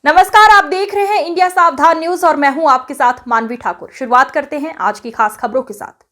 नमस्कार, आप देख रहे हैं इंडिया सावधान न्यूज और मैं हूं आपके साथ मानवी ठाकुर। शुरुआत करते हैं आज की खास खबरों के साथ।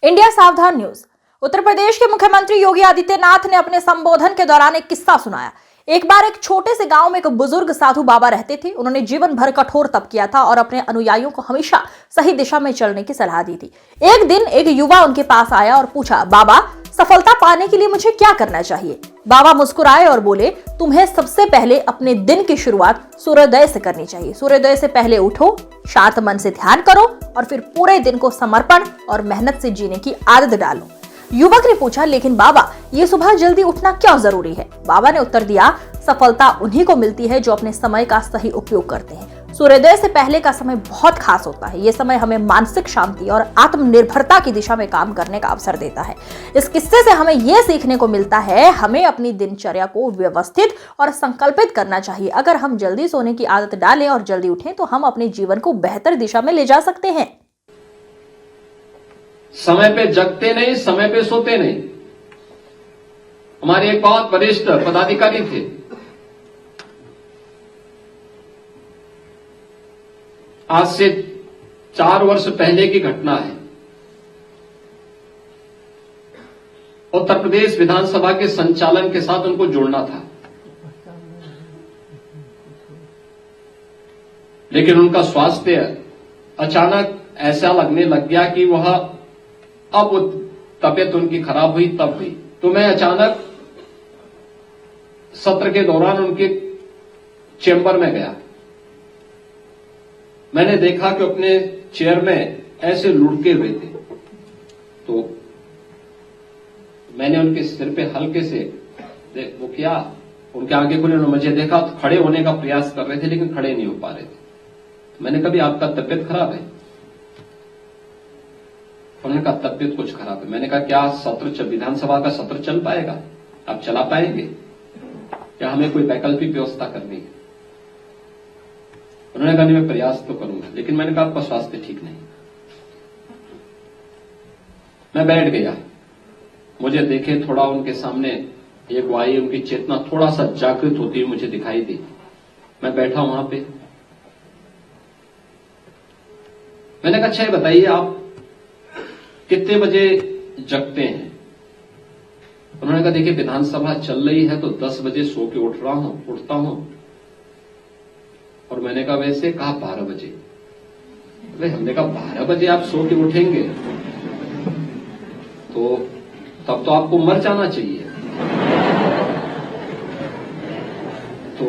इंडिया सावधान न्यूज। उत्तर प्रदेश के मुख्यमंत्री योगी आदित्यनाथ ने अपने संबोधन के दौरान एक किस्सा सुनाया। एक बार एक छोटे से गांव में एक बुजुर्ग साधु बाबा रहते थे। उन्होंने जीवन भर कठोर तप किया था और अपने अनुयायियों को हमेशा सही दिशा में चलने की सलाह दी थी। एक दिन एक युवा उनके पास आया और पूछा, बाबा, सफलता पाने के लिए मुझे क्या करना चाहिए? बाबा मुस्कुराए और बोले, तुम्हें सबसे पहले अपने दिन की शुरुआत सूर्योदय से करनी चाहिए। सूर्योदय से पहले उठो, शांत मन से ध्यान करो और फिर पूरे दिन को समर्पण और मेहनत से जीने की आदत डालो। युवक ने पूछा, लेकिन बाबा, ये सुबह जल्दी उठना क्यों जरूरी है? बाबा ने उत्तर दिया, सफलता उन्हीं को मिलती है जो अपने समय का सही उपयोग करते हैं। सूर्योदय से पहले का समय बहुत खास होता है। ये समय हमें मानसिक शांति और आत्मनिर्भरता की दिशा में काम करने का अवसर देता है। इस किस्से से हमें यह सीखने को मिलता है, हमें अपनी दिनचर्या को व्यवस्थित और संकल्पित करना चाहिए। अगर हम जल्दी सोने की आदत डालें और जल्दी उठें तो हम अपने जीवन को बेहतर दिशा में ले जा सकते हैं। समय पे जगते नहीं, समय पे सोते नहीं। हमारे एक बहुत वरिष्ठ पदाधिकारी थे। आज से 4 वर्ष पहले की घटना है। उत्तर प्रदेश विधानसभा के संचालन के साथ उनको जुड़ना था, लेकिन उनका स्वास्थ्य अचानक ऐसा लगने लग गया कि वह अब तबीयत उनकी खराब हुई तब हुई। तो मैं अचानक सत्र के दौरान उनके चेंबर में गया। मैंने देखा कि अपने चेयर में ऐसे लुढ़के हुए थे। तो मैंने उनके सिर पे हल्के से वो किया, उनके आगे खुले, उन्होंने मुझे देखा तो खड़े होने का प्रयास कर रहे थे लेकिन खड़े नहीं हो पा रहे थे। मैंने कहा, आपका तबीयत खराब है? उन्होंने कहा, तबीयत कुछ खराब है। मैंने कहा, क्या सत्र विधानसभा का सत्र चल पाएगा? आप चला पाएंगे या हमें कोई वैकल्पिक व्यवस्था करनी है? उन्होंने कहा, मैं प्रयास तो करूंगा, लेकिन मैंने कहा, आपका स्वास्थ्य ठीक नहीं। मैं बैठ गया। मुझे देखे थोड़ा उनके सामने एक वाई, उनकी चेतना थोड़ा सा जागृत होती हुई मुझे दिखाई दी। मैं बैठा वहां पे। मैंने कहा, अच्छा ये बताइए, आप कितने बजे जगते हैं? उन्होंने कहा, देखिए विधानसभा चल रही है तो 10 बजे सो के उठता हूं। और मैंने कहा, वैसे? कहा 12 बजे। अरे हमने कहा, 12 बजे आप सो के उठेंगे तो तब तो आपको मर जाना चाहिए। तो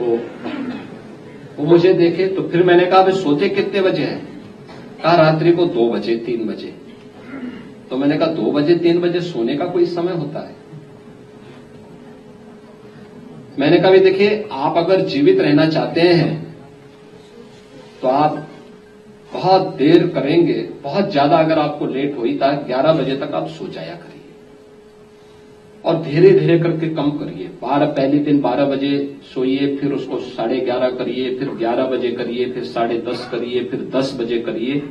वो मुझे देखे। तो फिर मैंने कहा, वे सोते कितने बजे हैं? कहा, रात्रि को 2 बजे 3 बजे। तो मैंने कहा, 2 बजे 3 बजे सोने का कोई समय होता है? मैंने कहा, भी देखिए, आप अगर जीवित रहना चाहते हैं तो आप बहुत देर करेंगे, बहुत ज्यादा अगर आपको लेट हुई तो 11 बजे तक आप सो जाया करिए और धीरे धीरे करके कम करिए। पहले दिन 12 बजे सोइए, फिर उसको 11:30 करिए, फिर 11 बजे करिए, फिर 10:30 करिए, फिर 10 बजे करिए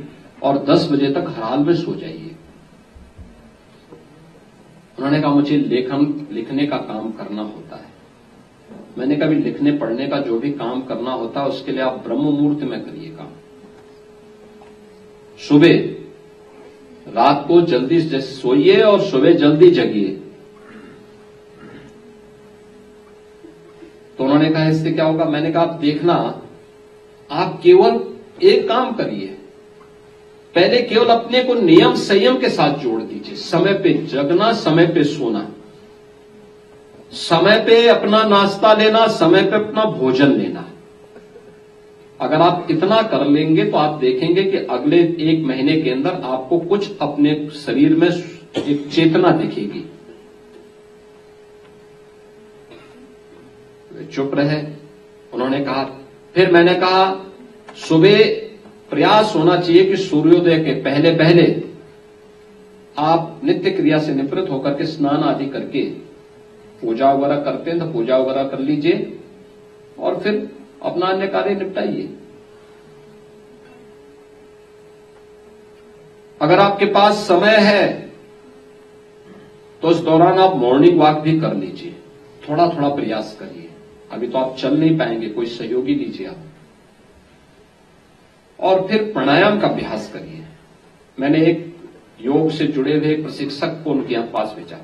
और 10 बजे तक हर हाल में सो जाइए। उन्होंने कहा, मुझे लिखने का काम करना होता है। मैंने कहा, लिखने पढ़ने का जो भी काम करना होता है उसके लिए आप ब्रह्म मुहूर्त में करिए काम। सुबह रात को जल्दी सोइए और सुबह जल्दी जगिए। तो उन्होंने कहा, इससे क्या होगा? मैंने कहा, आप देखना, आप केवल एक काम करिए, पहले केवल अपने को नियम संयम के साथ जोड़ दीजिए। समय पे जगना, समय पे सोना, समय पे अपना नाश्ता लेना, समय पे अपना भोजन लेना। अगर आप इतना कर लेंगे तो आप देखेंगे कि अगले 1 महीने के अंदर आपको कुछ अपने शरीर में एक चेतना दिखेगी। वे चुप रहे। उन्होंने कहा, फिर मैंने कहा, सुबह प्रयास होना चाहिए कि सूर्योदय के पहले पहले आप नित्य क्रिया से निवृत्त होकर के स्नान आदि करके पूजा वगैरह करते हैं तो पूजा वगैरह कर लीजिए और फिर अपना अन्य कार्य निपटाइए। अगर आपके पास समय है तो उस दौरान आप मॉर्निंग वॉक भी कर लीजिए, थोड़ा थोड़ा प्रयास करिए। अभी तो आप चल नहीं पाएंगे, कोई सहयोगी लीजिए आप। और फिर प्राणायाम का अभ्यास करिए। मैंने एक योग से जुड़े हुए एक प्रशिक्षक को उनके यहां पास भेजा।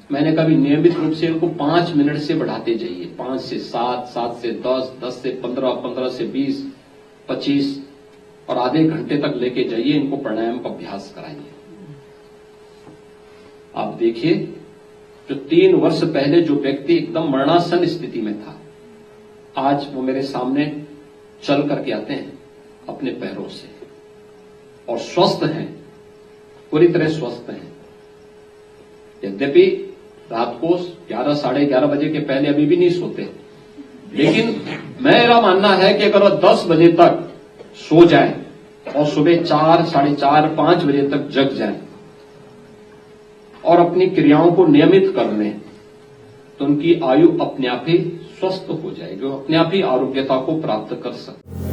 मैंने कभी नियमित रूप से इनको 5 मिनट से बढ़ाते जाइए, 5 से 7, 7 से 10, 10 से 15, 15 से 20, 25 और आधे घंटे तक लेके जाइए। इनको प्राणायाम का अभ्यास कराइए। आप देखिए, जो 3 वर्ष पहले जो व्यक्ति एकदम मरणासन स्थिति में था, आज वो मेरे सामने चल करके आते हैं अपने पैरों से और स्वस्थ हैं, पूरी तरह स्वस्थ हैं। यद्यपि रात को 11, साढ़े 11 बजे के पहले अभी भी नहीं सोते, लेकिन मेरा मानना है कि अगर वो 10 बजे तक सो जाए और सुबह 4, साढ़े 4, 5 बजे तक जग जाए और अपनी क्रियाओं को नियमित कर लें, तो उनकी आयु अपने आप ही स्वस्थ हो जाएगी, वो अपने आप ही आरोग्यता को प्राप्त कर सकते।